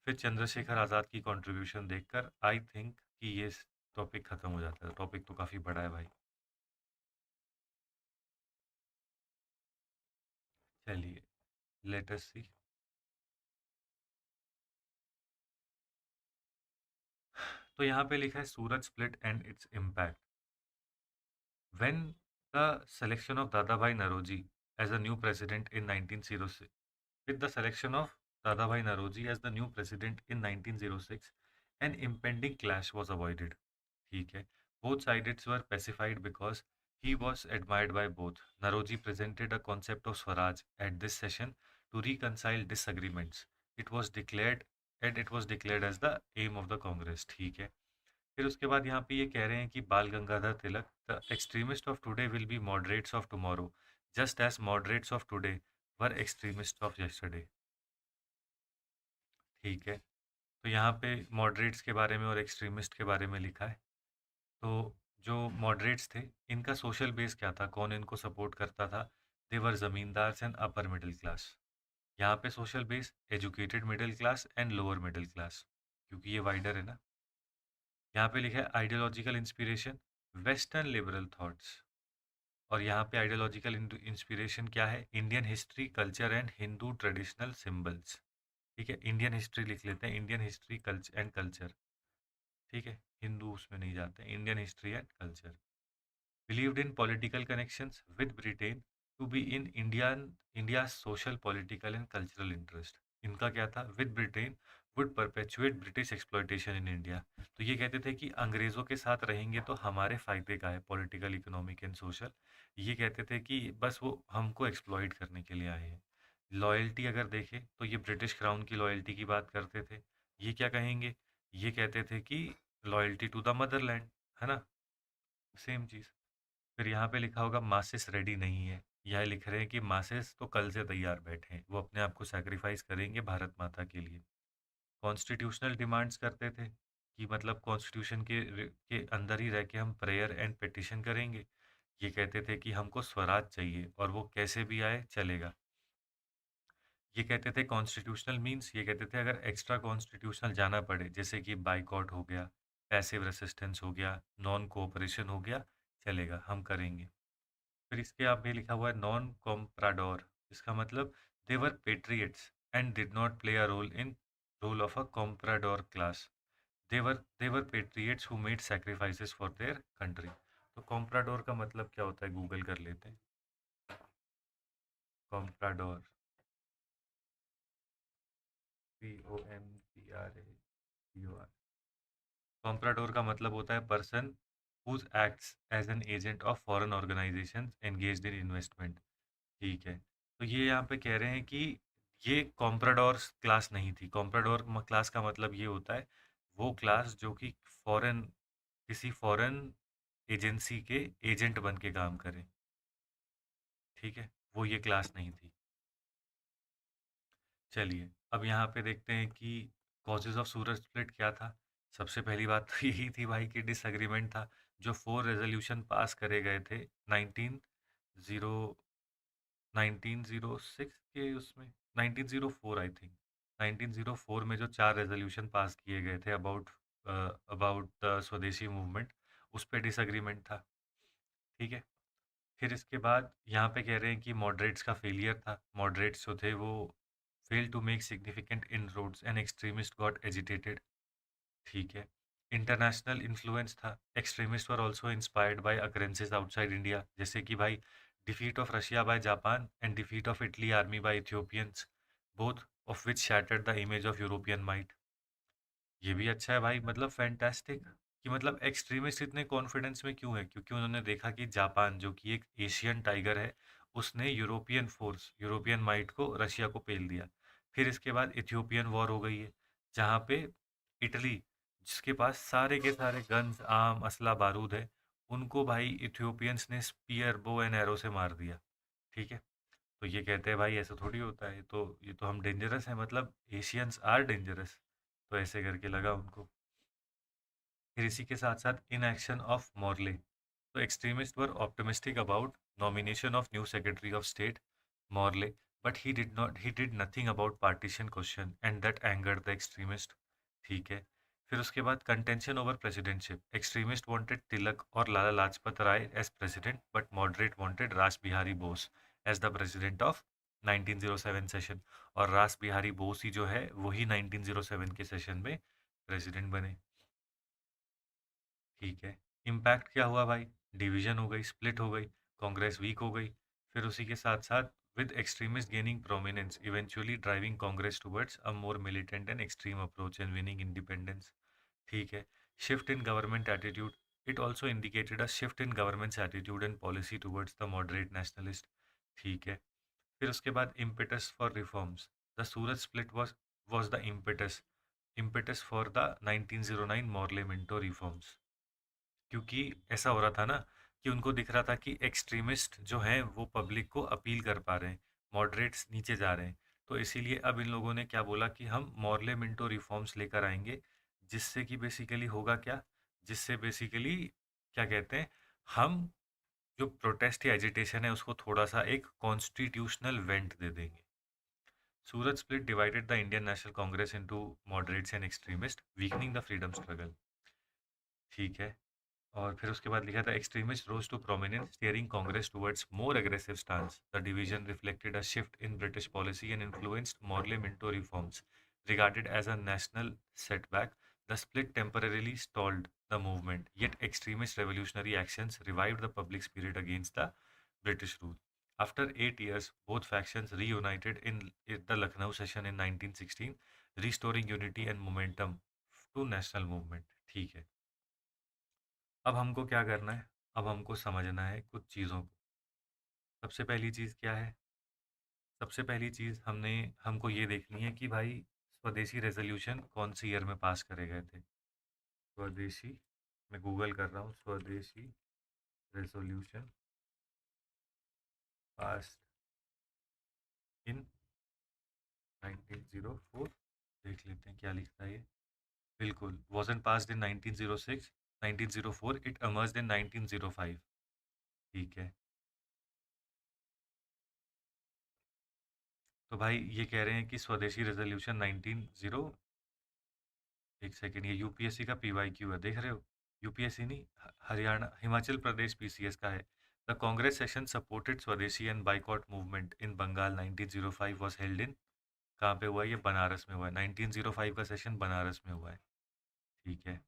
फिर चंद्रशेखर आज़ाद की कंट्रीब्यूशन देखकर आई थिंक कि ये टॉपिक ख़त्म हो जाता है। टॉपिक तो काफ़ी बड़ा है भाई। चलिए, लेट अस सी। तो यहाँ पे लिखा है Surat split and its impact. When the selection of Dadabhai Naroji as a new president in 1906, with the selection of Dadabhai Naroji as the new president in 1906, an impending clash was avoided. ठीक है, both sides were pacified because he was admired by both. Naroji presented a concept of Swaraj at this session to reconcile disagreements. It was declared it was declared as the aim of the Congress. ठीक है। फिर उसके बाद यहाँ पे ये कह रहे हैं कि Bal Gangadhar Tilak, the extremist of today will be moderates of tomorrow, just as moderates of today were extremist of yesterday. ठीक है, तो यहाँ पे मॉडरेट्स के बारे में और एक्सट्रीमिस्ट के बारे में लिखा है। तो जो मॉडरेट्स थे, इनका सोशल बेस क्या था, कौन इनको सपोर्ट करता था? They were zamindars and upper middle class. यहाँ पे social base educated middle class and lower middle class, क्योंकि ये वाइडर है ना। यहाँ पे लिखा है ideological inspiration western liberal thoughts, और यहाँ पे आइडियोलॉजिकल इंस्पिरेशन क्या है? Indian history, culture and Hindu traditional symbols. ठीक है, इंडियन हिस्ट्री लिख लेते हैं, Indian history culture and culture. ठीक है, हिंदू उसमें नहीं जाते, Indian history and culture. Believed in political connections with Britain to be in India social political and cultural interest. इनका क्या था? With Britain would perpetuate British exploitation in India. तो ये कहते थे कि अंग्रेज़ों के साथ रहेंगे तो हमारे फ़ायदे का है, पॉलिटिकल, इकोनॉमिक एंड सोशल। ये कहते थे कि बस वो हमको एक्सप्लॉइट करने के लिए आए हैं। लॉयल्टी अगर देखें तो ये ब्रिटिश क्राउन की लॉयल्टी की बात करते थे। ये क्या कहेंगे? ये कहते थे कि लॉयल्टी टू द मदरलैंड, है ना, सेम चीज़। फिर यहाँ पे लिखा होगा मासेस रेडी नहीं है, यह लिख रहे हैं कि मासेस तो कल से तैयार बैठे हैं, वो अपने आप को सैक्रिफाइस करेंगे भारत माता के लिए। कॉन्स्टिट्यूशनल डिमांड्स करते थे कि मतलब कॉन्स्टिट्यूशन के अंदर ही रह के हम प्रेयर एंड पिटिशन करेंगे। ये कहते थे कि हमको स्वराज चाहिए और वो कैसे भी आए चलेगा। ये कहते थे कॉन्स्टिट्यूशनल मीन्स, ये कहते थे अगर एक्स्ट्रा कॉन्स्टिट्यूशनल जाना पड़े, जैसे कि बाइकॉट हो गया, पैसिव रेसिस्टेंस हो गया, नॉन कोऑपरेशन हो गया, चलेगा, हम करेंगे। फिर इसके आगे लिखा हुआ है नॉन कॉम्प्राडोर, इसका मतलब they were patriots and did not play a role of a comprador class. They were patriots who made sacrifices for their country. तो कॉम्प्राडोर का मतलब क्या होता है, गूगल कर लेते हैं। कॉम्प्राडोर, COMPRADOR। कॉम्प्राडोर का मतलब होता है person whose acts as an agent of foreign organisation engaged in investment. ठीक है, तो ये यहाँ पे कह रहे हैं कि ये कॉम्प्राडोर क्लास नहीं थी। कॉम्प्राडोर क्लास का मतलब ये होता है वो क्लास जो कि फॉरेन, किसी फॉरेन एजेंसी के एजेंट बन के काम करे। ठीक है, वो ये क्लास नहीं थी। चलिए अब यहाँ पे देखते हैं कि कॉजेज ऑफ सूरज स्प्लिट क्या था। सबसे पहली बात तो यही थी भाई कि डिसएग्रीमेंट था। जो 4 रेजोल्यूशन पास करे गए थे 19 1906 के उसमें, 1904 आई थिंक, 1904 में जो 4 रेजोल्यूशन पास किए गए थे अबाउट अबाउट द स्वदेशी मूवमेंट, उस पे डिसएग्रीमेंट था। ठीक है, फिर इसके बाद यहाँ पे कह रहे हैं कि मॉडरेट्स का फेलियर था। मॉडरेट्स जो थे वो fail to make significant inroads and extremist got agitated. ठीक है, इंटरनेशनल इन्फ्लुएंस था। Extremist were also inspired by occurrences outside India, जैसे कि भाई defeat of Russia by Japan and defeat of Italy army by Ethiopians, both of which shattered the image of European might. ये भी अच्छा है भाई, मतलब फैंटास्टिक। कि मतलब एक्सट्रीमिस्ट इतने कॉन्फिडेंस में क्यों है, क्योंकि उन्होंने देखा कि जापान जो कि एक एशियन टाइगर है, उसने यूरोपियन फोर्स, यूरोपियन माइट को, रशिया को पेल दिया। फिर इसके बाद इथियोपियन वॉर हो गई है, जहाँ पे इटली, जिसके पास सारे के सारे गन्स, आर्म, असला, बारूद है, उनको भाई इथियोपियंस ने स्पीयर, बो एंड एरो से मार दिया। ठीक है, तो ये कहते हैं भाई ऐसा थोड़ी होता है, ये तो हम डेंजरस हैं, मतलब एशियंस आर डेंजरस। तो ऐसे करके लगा उनको। फिर इसी के साथ साथ इनएक्शन ऑफ मॉर्ले। तो extremist were optimistic about nomination of new secretary of state Morley, but he did nothing about partition question and that angered the extremist. ठीक है, फिर उसके बाद contention over presidentship. Extremist wanted Tilak और Lala Lajpat Rai as president, but moderate wanted Ras Behari Bose as the president of 1907 session. और रास बिहारी बोस ही जो है वही 1907 के सेशन में प्रेसिडेंट बने। ठीक है, इम्पैक्ट क्या हुआ भाई? डिवीजन हो गई, स्प्लिट हो गई, कांग्रेस वीक हो गई। फिर उसी के साथ साथ with extremist gaining prominence eventually driving Congress towards a more militant and extreme approach and winning independence. ठीक है, shift in government attitude. It also indicated a shift in governments attitude and policy towards the moderate nationalist. ठीक है, फिर उसके बाद impetus for reforms. The Surat split was the impetus for the 1909 Morley Minto reforms. क्योंकि ऐसा हो रहा था ना कि उनको दिख रहा था कि एक्सट्रीमिस्ट जो हैं वो पब्लिक को अपील कर पा रहे हैं, मॉडरेट्स नीचे जा रहे हैं। तो इसीलिए अब इन लोगों ने क्या बोला कि हम मॉर्ले मिंटो रिफॉर्म्स लेकर आएंगे, जिससे कि बेसिकली होगा क्या, जिससे बेसिकली क्या कहते हैं, हम जो प्रोटेस्ट या एजिटेशन है उसको थोड़ा सा एक कॉन्स्टिट्यूशनल वेंट दे देंगे। Surat split divided the Indian national Congress into moderates and extremist, weakening the freedom struggle. ठीक है, और फिर उसके बाद लिखा था extremist rose to prominence steering Congress towards more aggressive stance. The division reflected a shift in British policy and influenced Morley Minto reforms regarded as a national setback. The split temporarily stalled the movement, yet extremist revolutionary actions revived the public spirit against the British rule. After 8 years, both factions reunited in the Lucknow session in 1916, restoring unity and momentum to national movement. ठीक है, अब हमको क्या करना है? अब हमको समझना है कुछ चीज़ों को। सबसे पहली चीज़ क्या है? सबसे पहली चीज़ हमको ये देखनी है कि भाई स्वदेशी रेज़ोल्यूशन कौन सी ईयर में पास करे गए थे। स्वदेशी, मैं गूगल कर रहा हूँ, स्वदेशी रेज़ोल्यूशन पास इन 1904। देख लेते हैं क्या लिखता है ये। बिल्कुल, wasn't passed in 1906, 1904, it emerged in 1905। ठीक है, तो भाई ये कह रहे हैं कि स्वदेशी रेज़ोल्यूशन 19 एक सेकंड, ये यूपीएससी का पीवाईक्यू है, देख रहे हो? यूपीएससी नहीं, हरियाणा, हिमाचल प्रदेश पीसीएस का है। The Congress session supported swadeshi and boycott movement in Bengal 1905 was held in, कहाँ पे हुआ है? ये बनारस में हुआ है। 1905 का सेशन बनारस में हुआ है। ठीक है,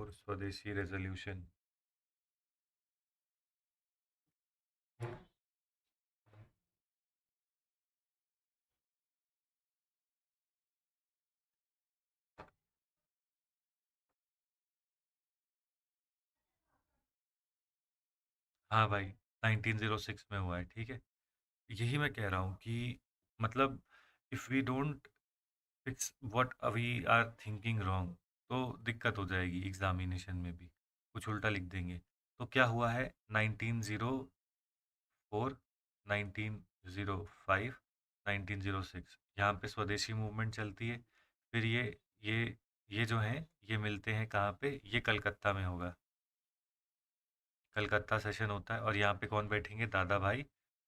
फोर स्वदेशी रेजोल्यूशन। हाँ भाई, 1906 में हुआ है, ठीक है। यही मैं कह रहा हूँ कि मतलब if we don't fix what we are thinking wrong, तो दिक्कत हो जाएगी एग्जामिनेशन में भी, कुछ उल्टा लिख देंगे। तो क्या हुआ है, 1904, 1905, 1906 यहाँ पे स्वदेशी मूवमेंट चलती है। फिर ये ये जो हैं ये मिलते हैं कहाँ पे, ये कलकत्ता में होगा। कलकत्ता सेशन होता है और यहाँ पे कौन बैठेंगे, दादा भाई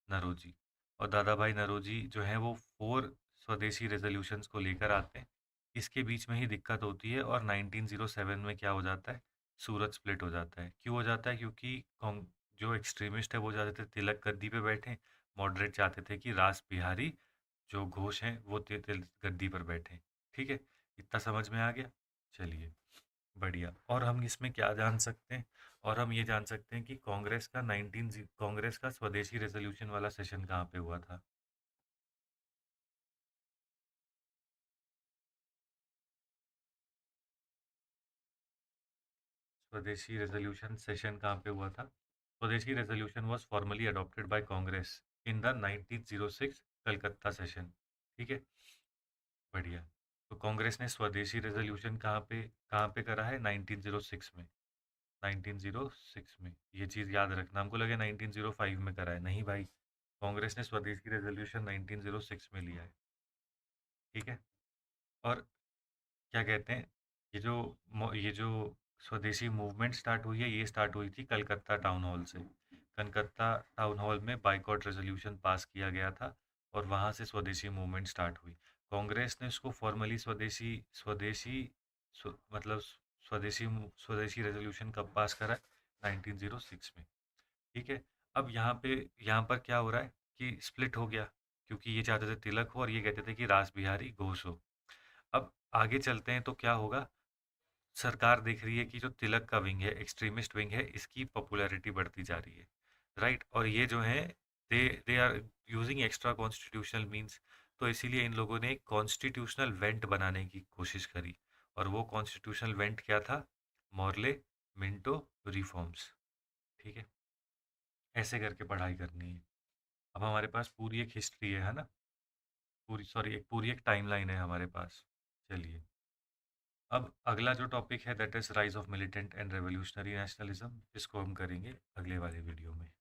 नौरोजी। और दादा भाई नौरोजी जो हैं वो फोर स्वदेशी रेजोल्यूशंस को लेकर आते हैं। इसके बीच में ही दिक्कत होती है और 1907 में क्या हो जाता है, सूरत स्प्लिट हो जाता है। क्यों हो जाता है, क्योंकि जो एक्सट्रीमिस्ट है वो चाहते थे तिलक गद्दी पे बैठे, मॉडरेट चाहते थे कि रास बिहारी जो घोष हैं वो तिलक गद्दी पर बैठे। ठीक है, इतना समझ में आ गया। चलिए, बढ़िया। और हम इसमें क्या जान सकते हैं, और हम ये जान सकते हैं कि कांग्रेस का स्वदेशी रेजोल्यूशन वाला सेशन कहाँ पे हुआ था। स्वदेशी रेजोल्यूशन सेशन कहाँ पे हुआ था। स्वदेशी resolution was formally adopted by Congress in the 1906 Calcutta session. ठीक है, बढ़िया। तो कांग्रेस ने स्वदेशी रेजोल्यूशन कहाँ पे करा है, 1906 में। 1906 में, ये चीज़ याद रखना। हमको लगे 1905 में करा है, नहीं भाई, कांग्रेस ने स्वदेशी रेजोल्यूशन 1906 में लिया है। ठीक है। और क्या कहते हैं, ये जो स्वदेशी मूवमेंट स्टार्ट हुई है, ये स्टार्ट हुई थी कलकत्ता टाउन हॉल से। कलकत्ता टाउन हॉल में बाइकॉट रेजोल्यूशन पास किया गया था और वहाँ से स्वदेशी मूवमेंट स्टार्ट हुई। कांग्रेस ने इसको फॉर्मली स्वदेशी स्वदेशी मतलब स्वदेशी रेजोल्यूशन कब पास करा है, 1906 में। ठीक है। अब यहाँ पर क्या हो रहा है कि स्प्लिट हो गया, क्योंकि ये चाहते थे तिलक हो और ये कहते थे कि रास बिहारी घोष हो। अब आगे चलते हैं तो क्या होगा, सरकार देख रही है कि जो तिलक का विंग है, एक्सट्रीमिस्ट विंग है, इसकी पॉपुलैरिटी बढ़ती जा रही है। राइट, और ये जो है they they are using extra constitutional means. तो इसीलिए इन लोगों ने एक कॉन्स्टिट्यूशनल वेंट बनाने की कोशिश करी। और वो कॉन्स्टिट्यूशनल वेंट क्या था, मॉर्ले मिंटो रिफॉर्म्स। ठीक है, ऐसे करके पढ़ाई करनी है। अब हमारे पास पूरी एक हिस्ट्री है ना, पूरी एक टाइमलाइन है हमारे पास। चलिए, अब अगला जो टॉपिक है that is rise of militant and revolutionary nationalism, इसको हम करेंगे अगले वाले वीडियो में।